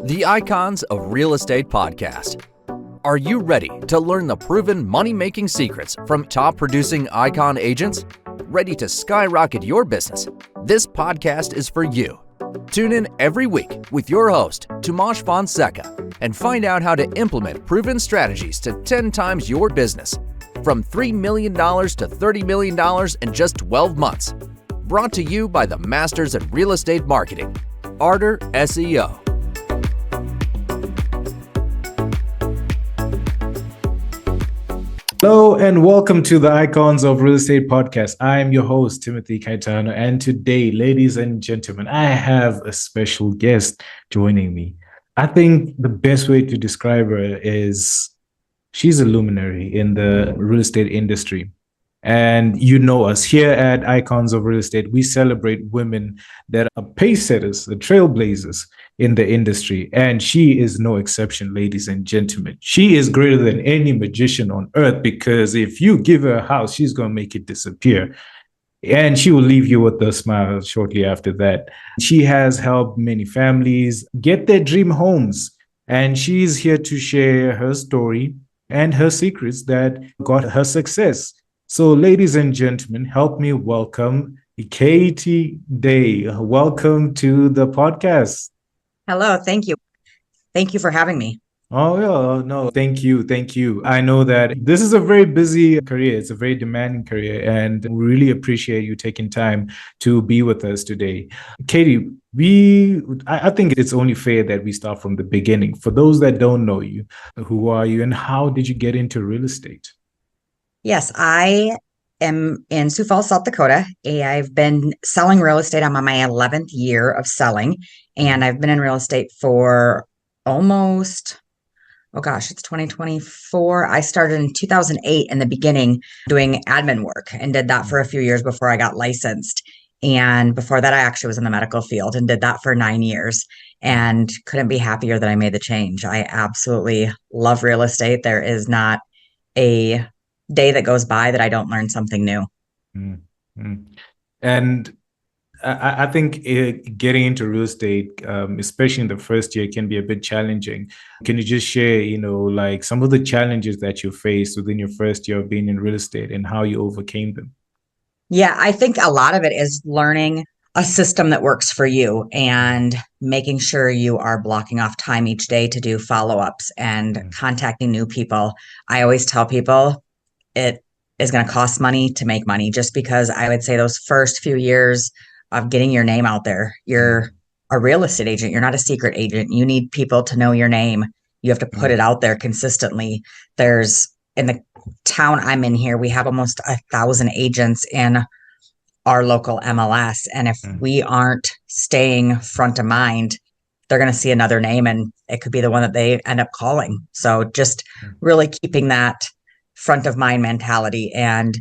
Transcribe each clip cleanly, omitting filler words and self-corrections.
The Icons of Real Estate Podcast. Are you ready to learn the proven money-making secrets from top-producing Icon agents? Ready to skyrocket your business? This podcast is for you. Tune in every week with your host, Tomasz Fonseca, and find out how to implement proven strategies to 10 times your business. From $3 million to $30 million in just 12 months. Brought to you by the Masters at Real Estate Marketing, Arter SEO. Hello and welcome to the Icons of Real Estate Podcast. I am your host, Timothy Kaitano, and today, ladies and gentlemen, I have a special guest joining me. I think the best way to describe her is she's a luminary in the real estate industry. And you know us here at Icons of Real Estate, we celebrate women that are pace setters, the trailblazers in the industry. And she is no exception, ladies and gentlemen. She is greater than any magician on earth because if you give her a house, she's going to make it disappear. And she will leave you with a smile shortly after that. She has helped many families get their dream homes. And she's here to share her story and her secrets that got her success. So, ladies and gentlemen, help me welcome Katie Day. Welcome to the podcast. Hello, thank you. Thank you for having me. Oh, yeah, no, thank you. Thank you. I know that this is a very busy career. It's a very demanding career, and we really appreciate you taking time to be with us today. Katie, I think it's only fair that we start from the beginning. For those that don't know you, who are you and how did you get into real estate? Yes, I am in Sioux Falls, South Dakota. I've been selling real estate. I'm on my 11th year of selling, and I've been in real estate for almost, it's 2024. I started in 2008 in the beginning doing admin work and did that for a few years before I got licensed. And before that, I actually was in the medical field and did that for 9 years and couldn't be happier that I made the change. I absolutely love real estate. There is not a day that goes by that I don't learn something new. Mm-hmm. And I think getting into real estate, especially in the first year, can be a bit challenging. Can you just share, like some of the challenges that you faced within your first year of being in real estate and how you overcame them? Yeah, I think a lot of it is learning a system that works for you and making sure you are blocking off time each day to do follow-ups and contacting new people. I always tell people it is going to cost money to make money, just because I would say those first few years of getting your name out there, you're a real estate agent. You're not a secret agent. You need people to know your name. You have to put it out there consistently. In the town I'm in here, we have almost 1,000 agents in our local MLS. And if we aren't staying front of mind, they're going to see another name and it could be the one that they end up calling. So just really keeping that front of mind mentality and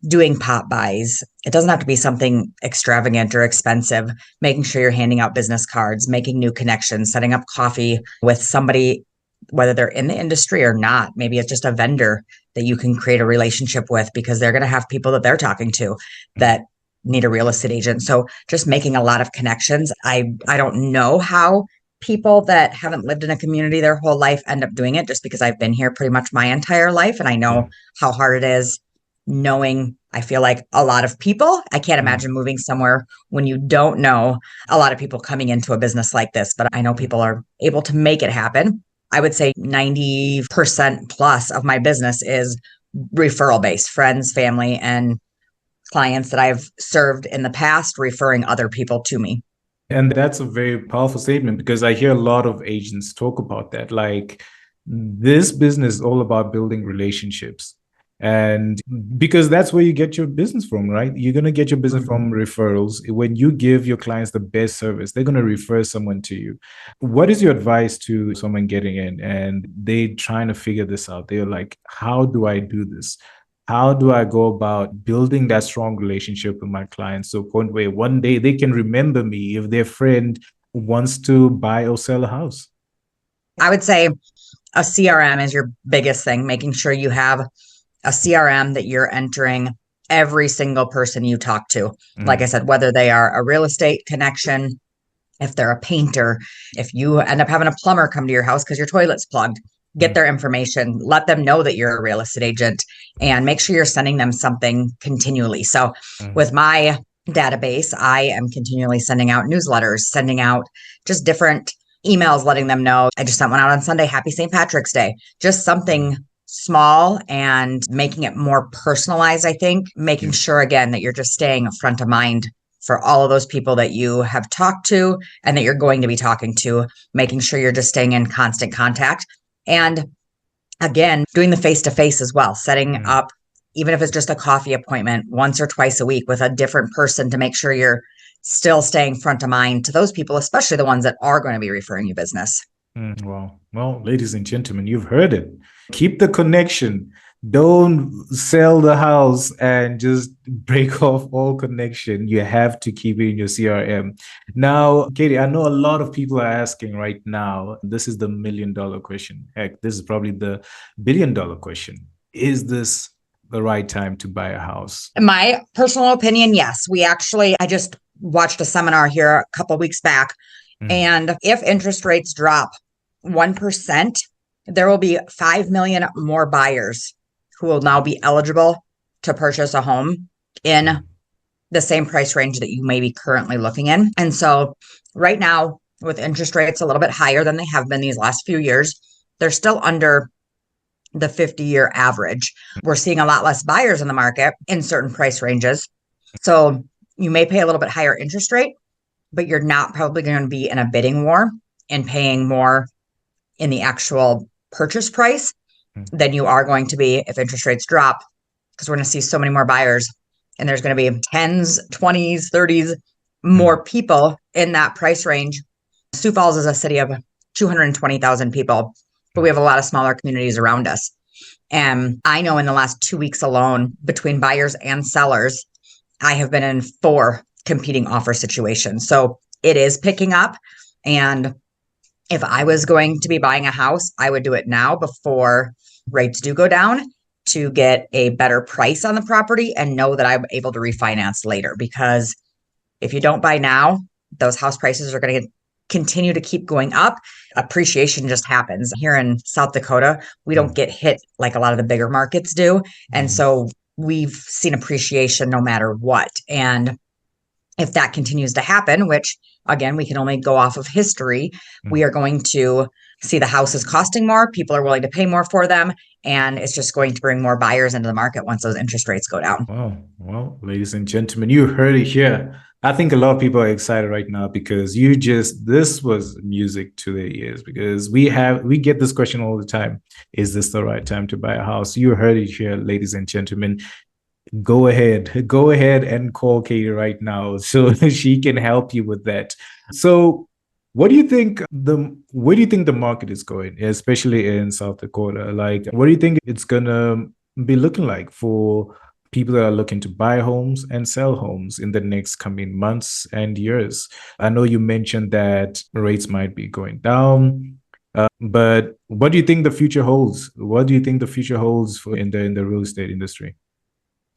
doing pop buys. It doesn't have to be something extravagant or expensive. Making sure you're handing out business cards, making new connections, setting up coffee with somebody, whether they're in the industry or not. Maybe it's just a vendor that you can create a relationship with because they're going to have people that they're talking to that need a real estate agent. So just making a lot of connections. I don't know how people that haven't lived in a community their whole life end up doing it, just because I've been here pretty much my entire life. And I know how hard it is knowing, I feel like a lot of people. I can't imagine moving somewhere when you don't know a lot of people coming into a business like this, but I know people are able to make it happen. I would say 90% plus of my business is referral based, friends, family, and clients that I've served in the past, referring other people to me. And that's a very powerful statement because I hear a lot of agents talk about that. Like, this business is all about building relationships. And because that's where you get your business from, right? You're going to get your business from referrals. When you give your clients the best service, they're going to refer someone to you. What is your advice to someone getting in and they trying to figure this out? They're like, how do I do this? How do I go about building that strong relationship with my clients to a point where one day they can remember me if their friend wants to buy or sell a house? I would say a CRM is your biggest thing, making sure you have a CRM that you're entering every single person you talk to. Like I said, whether they are a real estate connection, if they're a painter, if you end up having a plumber come to your house because your toilet's plugged, get their information, let them know that you're a real estate agent, and make sure you're sending them something continually. So with my database, I am continually sending out newsletters, sending out just different emails, letting them know. I just sent one out on Sunday, Happy St. Patrick's Day, just something small and making it more personalized. I think making sure again that you're just staying front of mind for all of those people that you have talked to and that you're going to be talking to, making sure you're just staying in constant contact. And again, doing the face-to-face as well, setting up, even if it's just a coffee appointment once or twice a week with a different person to make sure you're still staying front of mind to those people, especially the ones that are going to be referring you business. Well, ladies and gentlemen, you've heard it. Keep the connection. Don't sell the house and just break off all connection. You have to keep it in your CRM. Now, Katie, I know a lot of people are asking right now, this is the $1 million question. Heck, this is probably the $1 billion question. Is this the right time to buy a house? My personal opinion, yes. I just watched a seminar here a couple of weeks back. And if interest rates drop 1%, there will be 5 million more buyers who will now be eligible to purchase a home in the same price range that you may be currently looking in. And so right now, with interest rates a little bit higher than they have been these last few years, they're still under the 50-year average. We're seeing a lot less buyers in the market in certain price ranges. So you may pay a little bit higher interest rate, but you're not probably going to be in a bidding war and paying more in the actual purchase price than you are going to be if interest rates drop, because we're going to see so many more buyers and there's going to be 10s, 20s, 30s more people in that price range. Sioux Falls is a city of 220,000 people, but we have a lot of smaller communities around us. And I know in the last 2 weeks alone, between buyers and sellers, I have been in 4 competing offer situations. So it is picking up. And if I was going to be buying a house, I would do it now before rates do go down to get a better price on the property and know that I'm able to refinance later. Because if you don't buy now, those house prices are going to continue to keep going up. Appreciation just happens. Here in South Dakota, we don't get hit like a lot of the bigger markets do. And so we've seen appreciation no matter what. And if that continues to happen, which again, we can only go off of history, we are going to see the houses costing more. People are willing to pay more for them. And it's just going to bring more buyers into the market once those interest rates go down. Wow. Well, ladies and gentlemen, you heard it here. I think a lot of people are excited right now because this was music to their ears, because we get this question all the time. Is this the right time to buy a house? You heard it here, ladies and gentlemen. Go ahead and call Katie right now so she can help you with that. So where do you think the market is going, especially in South Dakota? Like, what do you think it's gonna be looking like for people that are looking to buy homes and sell homes in the next coming months and years? I know you mentioned that rates might be going down, but what do you think the future holds? What do you think the future holds for in the real estate industry?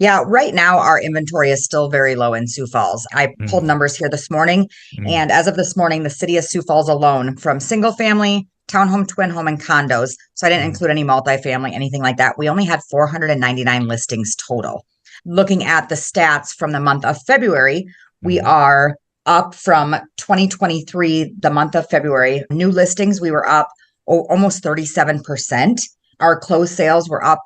Yeah, right now our inventory is still very low in Sioux Falls. I pulled numbers here this morning, and as of this morning, the city of Sioux Falls alone, from single family, townhome, twin home, and condos, so I didn't include any multifamily, anything like that, we only had 499 listings total. Looking at the stats from the month of February, we are up from 2023, the month of February. New listings, we were up almost 37%. Our closed sales were up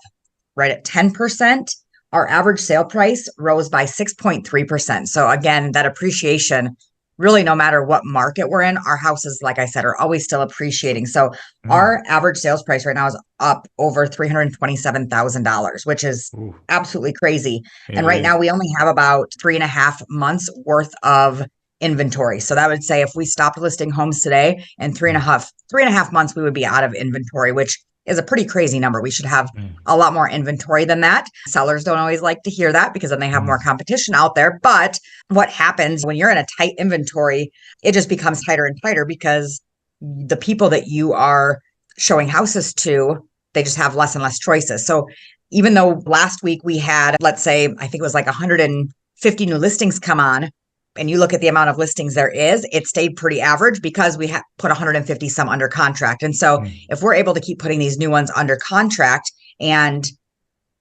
right at 10%. Our average sale price rose by 6.3%. So again, that appreciation, really no matter what market we're in, our houses, like I said, are always still appreciating. So our average sales price right now is up over $327,000, which is absolutely crazy. And right now we only have about 3.5 months worth of inventory. So that would say if we stopped listing homes today, in 3.5 months, we would be out of inventory, which is a pretty crazy number. We should have a lot more inventory than that. Sellers don't always like to hear that because then they have more competition out there. But what happens when you're in a tight inventory, it just becomes tighter and tighter because the people that you are showing houses to, they just have less and less choices. So even though last week we had, let's say, I think it was like 150 new listings come on, and you look at the amount of listings there is, it stayed pretty average because we put 150 some under contract. And so if we're able to keep putting these new ones under contract and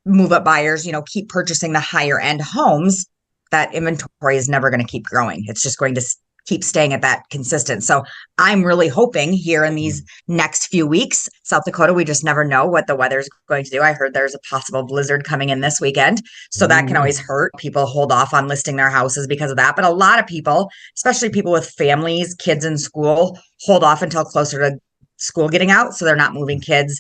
move up buyers, keep purchasing the higher end homes, that inventory is never going to keep growing. It's just going to keep staying at that consistent. So I'm really hoping here in these next few weeks, South Dakota, we just never know what the weather's going to do. I heard there's a possible blizzard coming in this weekend. So that can always hurt. People hold off on listing their houses because of that. But a lot of people, especially people with families, kids in school, hold off until closer to school getting out. So they're not moving kids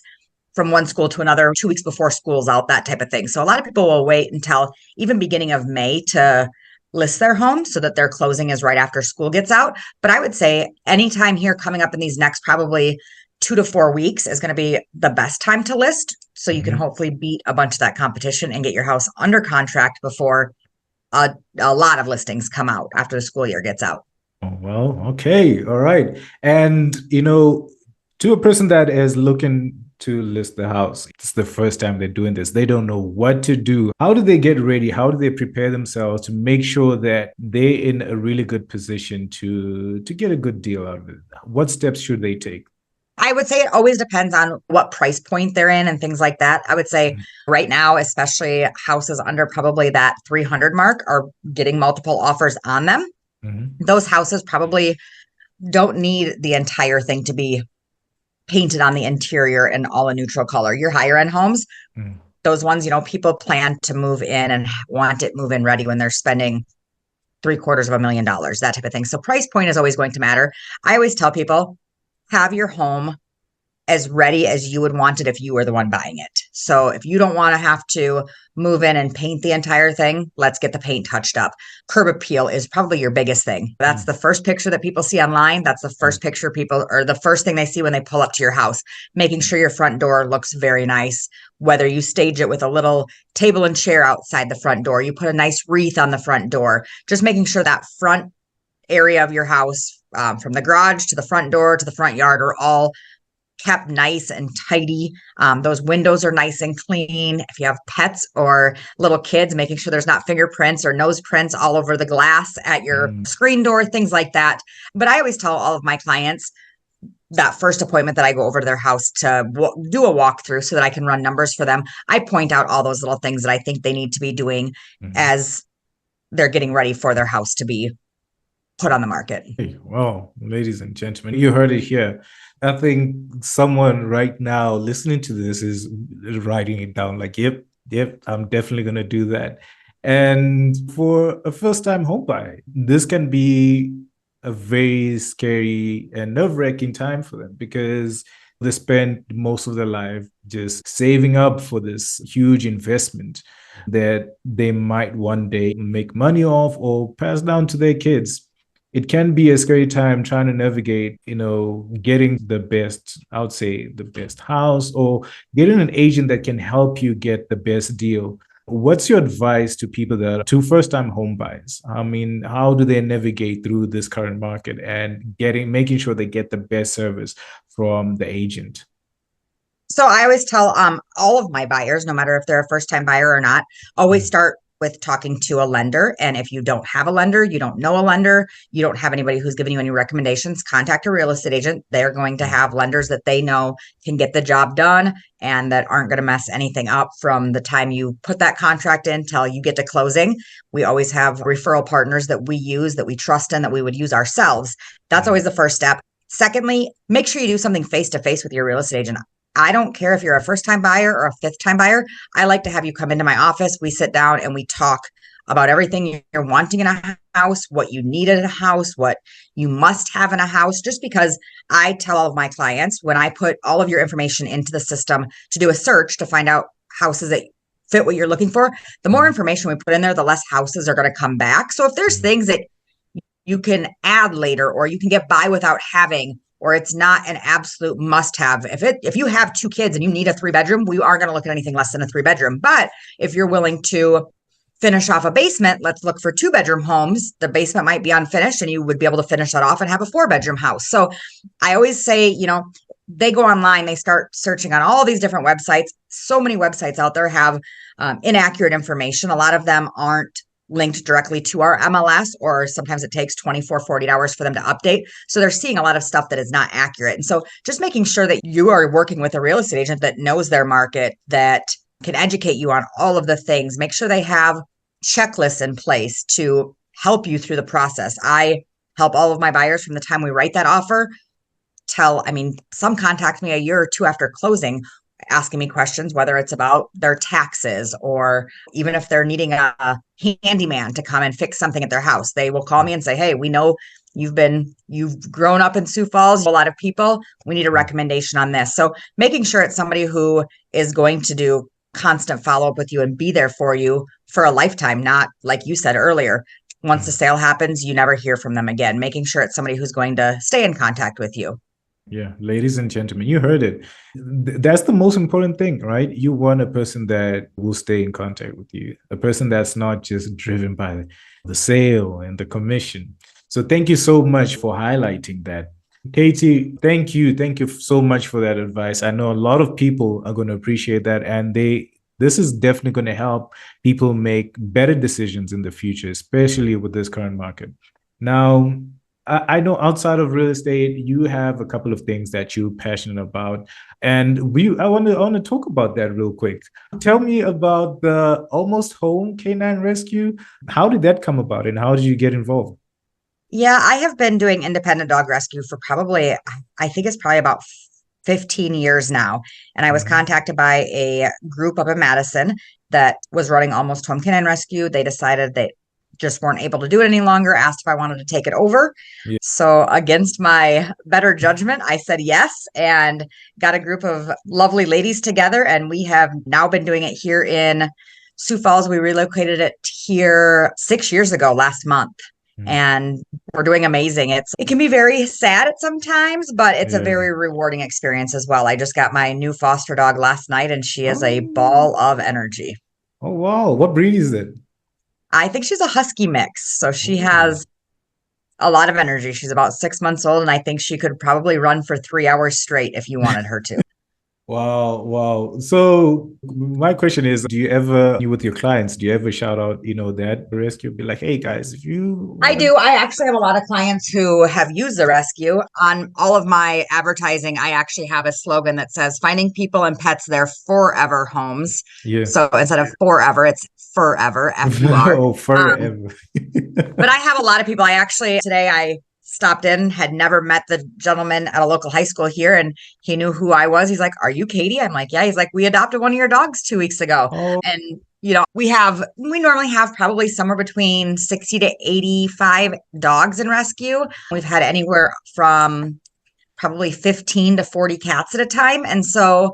from one school to another 2 weeks before school's out, that type of thing. So a lot of people will wait until even beginning of May to list their home so that their closing is right after school gets out. But I would say anytime here coming up in these next probably 2 to 4 weeks is going to be the best time to list. So you can hopefully beat a bunch of that competition and get your house under contract before a lot of listings come out after the school year gets out. Oh, well, okay. All right. And, to a person that is looking to list the house, it's the first time they're doing this, they don't know what to do. How do they get ready? How do they prepare themselves to make sure that they're in a really good position to get a good deal out of it? What steps should they take? I would say it always depends on what price point they're in and things like that. I would say right now, especially houses under probably that 300 mark are getting multiple offers on them. Those houses probably don't need the entire thing to be painted on the interior in all a neutral color. Your higher end homes, those ones, people plan to move in and want it move-in ready when they're spending $750,000, that type of thing. So price point is always going to matter. I always tell people, have your home as ready as you would want it if you were the one buying it. So if you don't want to have to move in and paint the entire thing, let's get the paint touched up. Curb appeal is probably your biggest thing. That's the first picture that people see online. That's the first picture the first thing they see when they pull up to your house. Making sure your front door looks very nice. Whether you stage it with a little table and chair outside the front door, you put a nice wreath on the front door, just making sure that front area of your house, from the garage to the front door to the front yard, are all kept nice and tidy. Those windows are nice and clean. If you have pets or little kids, making sure there's not fingerprints or nose prints all over the glass at your screen door, things like that. But I always tell all of my clients that first appointment that I go over to their house to do a walkthrough so that I can run numbers for them, I point out all those little things that I think they need to be doing as they're getting ready for their house to be put on the market. Hey, well, ladies and gentlemen, you heard it here. I think someone right now listening to this is writing it down like, yep, I'm definitely going to do that. And for a first-time home buyer, this can be a very scary and nerve-wracking time for them because they spend most of their life just saving up for this huge investment that they might one day make money off or pass down to their kids. It can be a scary time trying to navigate, getting the best, I would say the best house or getting an agent that can help you get the best deal. What's your advice to people to first-time home buyers? I mean, how do they navigate through this current market and making sure they get the best service from the agent? So I always tell all of my buyers, no matter if they're a first-time buyer or not, always start with talking to a lender. And if you don't have a lender, you don't know a lender, you don't have anybody who's giving you any recommendations, contact a real estate agent. They're going to have lenders that they know can get the job done and that aren't going to mess anything up from the time you put that contract in till you get to closing. We always have referral partners that we use, that we trust in, that we would use ourselves. That's always the first step. Secondly, make sure you do something face-to-face with your real estate agent. I don't care if you're a first-time buyer or a fifth-time buyer. I like to have you come into my office. We sit down and we talk about everything you're wanting in a house, what you need in a house, what you must have in a house. Just because I tell all of my clients, when I put all of your information into the system to do a search to find out houses that fit what you're looking for, the more information we put in there, the less houses are going to come back. So if there's things that you can add later or you can get by without having, or it's not an absolute must-have. If you have 2 kids and you need a 3-bedroom, we aren't going to look at anything less than a 3-bedroom. But if you're willing to finish off a basement, let's look for 2-bedroom homes. The basement might be unfinished and you would be able to finish that off and have a 4-bedroom house. So I always say, they go online, they start searching on all these different websites. So many websites out there have inaccurate information. A lot of them aren't linked directly to our MLS, or sometimes it takes 24, 48 hours for them to update. So they're seeing a lot of stuff that is not accurate. And so just making sure that you are working with a real estate agent that knows their market, that can educate you on all of the things, make sure they have checklists in place to help you through the process. I help all of my buyers from the time we write that offer some contact me a year or two after closing, asking me questions, whether it's about their taxes or even if they're needing a handyman to come and fix something at their house. They will call me and say, hey, we know you've grown up in Sioux Falls, a lot of people, we need a recommendation on this. So making sure it's somebody who is going to do constant follow-up with you and be there for you for a lifetime, not like you said earlier, once the sale happens, you never hear from them again. Making sure it's somebody who's going to stay in contact with you. Yeah, ladies and gentlemen, you heard it. That's the most important thing, right? You want a person that will stay in contact with you, a person that's not just driven by the sale and the commission. So thank you so much for highlighting that. Katie, thank you. Thank you so much for that advice. I know a lot of people are going to appreciate that, and this is definitely going to help people make better decisions in the future, especially with this current market. Now, I know outside of real estate, you have a couple of things that you're passionate about, and I want to talk about that real quick. Tell me about the Almost Home Canine Rescue. How did that come about, and how did you get involved? Yeah, I have been doing independent dog rescue for I think it's probably about 15 years now. And I was contacted by a group up in Madison that was running Almost Home Canine Rescue. They decided they just weren't able to do it any longer, asked if I wanted to take it over. Yeah. So against my better judgment, I said yes, and got a group of lovely ladies together. And we have now been doing it here in Sioux Falls. We relocated it here 6 years ago, last month. And we're doing amazing. It can be very sad at sometimes, but it's a very rewarding experience as well. I just got my new foster dog last night, and she is a ball of energy. Oh, wow. What breed is it? I think she's a husky mix. So she has a lot of energy. She's about 6 months old, and I think she could probably run for 3 hours straight if you wanted her to. Wow. So my question is, with your clients, do you ever shout out, that rescue? Be like, hey guys, if you... I do. I actually have a lot of clients who have used the rescue. On all of my advertising, I actually have a slogan that says, finding people and pets their forever homes. Yeah. So instead of forever, it's forever, F-U-R. Oh, forever. But I have a lot of people. Today I stopped in, had never met the gentleman at a local high school here, and he knew who I was. He's like, are you Katie? I'm like, yeah. He's like, we adopted one of your dogs 2 weeks ago. Oh. And we normally have probably somewhere between 60 to 85 dogs in rescue. We've had anywhere from probably 15 to 40 cats at a time. And so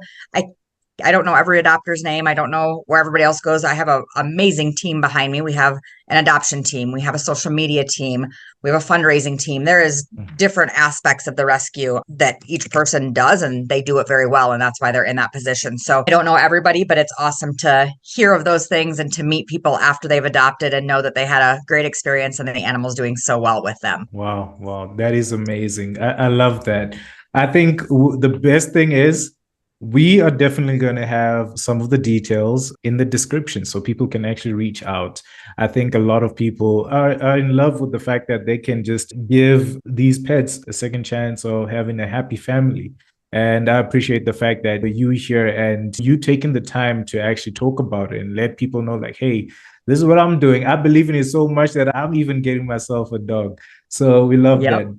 I don't know every adopter's name. I don't know where everybody else goes. I have an amazing team behind me. We have an adoption team. We have a social media team. We have a fundraising team. There is different aspects of the rescue that each person does, and they do it very well. And that's why they're in that position. So I don't know everybody, but it's awesome to hear of those things and to meet people after they've adopted and know that they had a great experience and the animal's doing so well with them. Wow. That is amazing. I love that. I think the best thing is, we are definitely going to have some of the details in the description so people can actually reach out. I think a lot of people are in love with the fact that they can just give these pets a second chance of having a happy family. And I appreciate the fact that you here and you taking the time to actually talk about it and let people know, like, hey, this is what I'm doing. I believe in it so much that I'm even getting myself a dog. So we love that.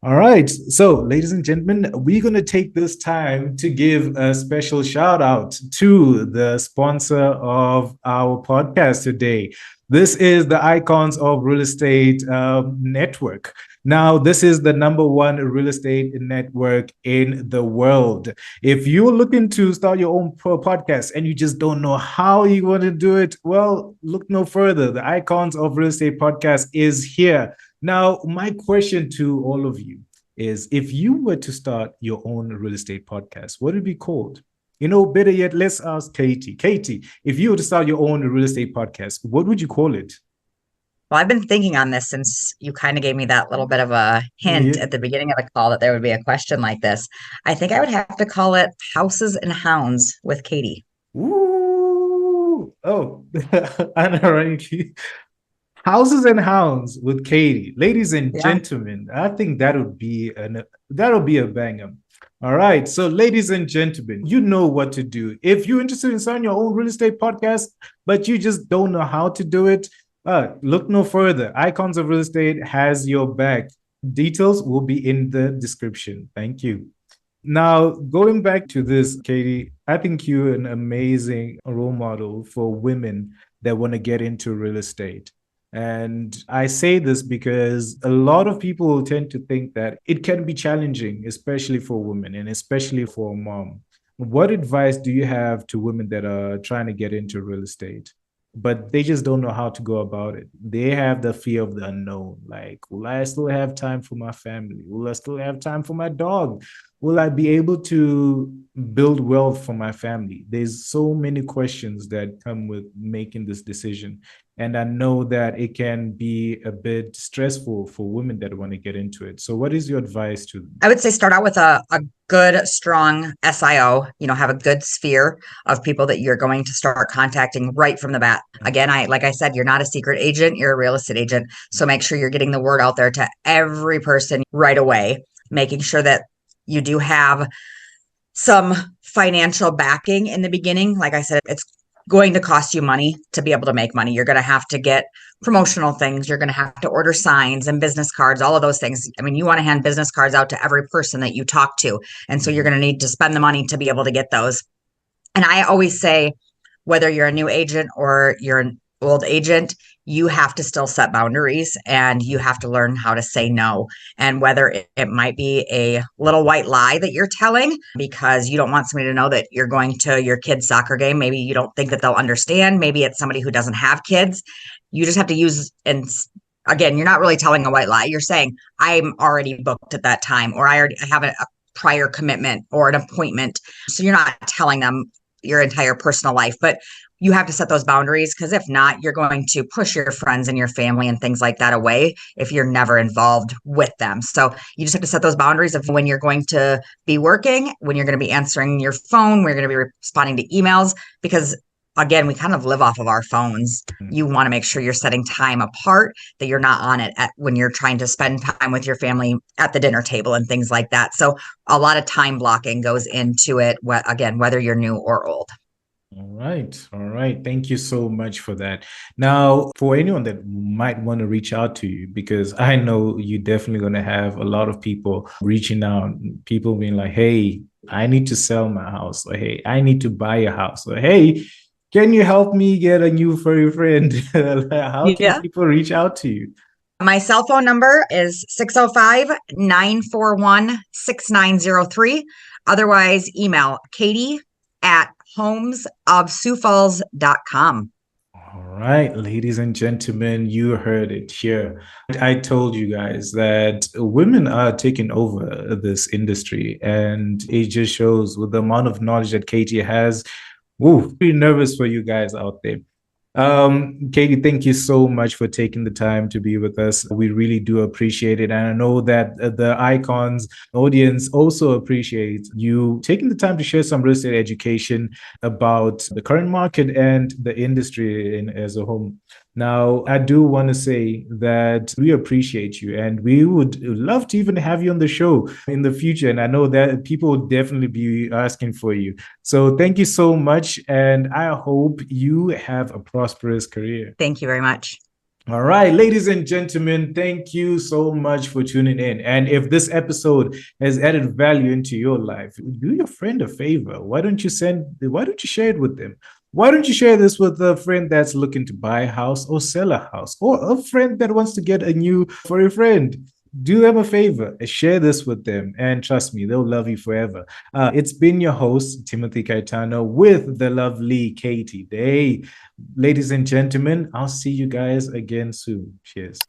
All right. So, ladies and gentlemen, we're going to take this time to give a special shout out to the sponsor of our podcast today. This is the Icons of Real Estate Network. Now, this is the #1 real estate network in the world. If you're looking to start your own podcast and you just don't know how you want to do it, well, look no further. The Icons of Real Estate podcast is here. Now, my question to all of you is, if you were to start your own real estate podcast, what would it be called? Better yet, let's ask Katie. Katie, if you were to start your own real estate podcast, what would you call it? Well, I've been thinking on this since you kind of gave me that little bit of a hint at the beginning of the call that there would be a question like this. I think I would have to call it Houses and Hounds with Katie. Ooh. Oh, I know, right? Houses and Hounds with Katie. Ladies and Yeah. gentlemen, I think that'll be a banger. All right. So, ladies and gentlemen, you know what to do. If you're interested in starting your own real estate podcast, but you just don't know how to do it, look no further. Icons of Real Estate has your back. Details will be in the description. Thank you. Now, going back to this, Katie, I think you're an amazing role model for women that want to get into real estate. And I say this because a lot of people tend to think that it can be challenging, especially for women and especially for a mom. What advice do you have to women that are trying to get into real estate, but they just don't know how to go about it? They have the fear of the unknown. Like, will I still have time for my family? Will I still have time for my dog? Will I be able to build wealth for my family? There's so many questions that come with making this decision. And I know that it can be a bit stressful for women that want to get into it. So what is your advice to them? I would say start out with a good, strong SIO, have a good sphere of people that you're going to start contacting right from the bat. Again, like I said, you're not a secret agent, you're a real estate agent. So make sure you're getting the word out there to every person right away, making sure that you do have some financial backing in the beginning. Like I said, it's going to cost you money to be able to make money. You're going to have to get promotional things. You're going to have to order signs and business cards, all of those things. I mean, you want to hand business cards out to every person that you talk to. And so you're going to need to spend the money to be able to get those. And I always say, whether you're a new agent or you're an old agent, you have to still set boundaries and you have to learn how to say no. And whether it might be a little white lie that you're telling because you don't want somebody to know that you're going to your kid's soccer game. Maybe you don't think that they'll understand. Maybe it's somebody who doesn't have kids. You just have to use, and again, you're not really telling a white lie. You're saying, I'm already booked at that time, or I have a prior commitment or an appointment. So you're not telling them your entire personal life, but you have to set those boundaries, because if not, you're going to push your friends and your family and things like that away if you're never involved with them. So you just have to set those boundaries of when you're going to be working, when you're going to be answering your phone, when you're going to be responding to emails, because again, we kind of live off of our phones. You want to make sure you're setting time apart, that you're not on it when you're trying to spend time with your family at the dinner table and things like that. So a lot of time blocking goes into it, again, whether you're new or old. All right. All right. Thank you so much for that. Now, for anyone that might want to reach out to you, because I know you're definitely going to have a lot of people reaching out, people being like, hey, I need to sell my house, or hey, I need to buy a house, or hey, can you help me get a new furry friend? How can people reach out to you? My cell phone number is 605-941-6903. Otherwise, email katie@homesofsiouxfalls.com. All right, ladies and gentlemen, you heard it here. I told you guys that women are taking over this industry, and it just shows with the amount of knowledge that Katie has. Pretty nervous for you guys out there. Katie, thank you so much for taking the time to be with us. We really do appreciate it. And I know that the Icons audience also appreciates you taking the time to share some real estate education about the current market and the industry as a whole. Now, I do want to say that we appreciate you, and we would love to even have you on the show in the future. And I know that people will definitely be asking for you. So thank you so much. And I hope you have a prosperous career. Thank you very much. All right, ladies and gentlemen, thank you so much for tuning in. And if this episode has added value into your life, do your friend a favor. Why don't you share it with them? Why don't you share this with a friend that's looking to buy a house or sell a house, or a friend that wants to get a new furry friend? Do them a favor, share this with them, and trust me, they'll love you forever. It's been your host, Timothy Kaitano, with the lovely Katie Day. Ladies and gentlemen, I'll see you guys again soon. Cheers.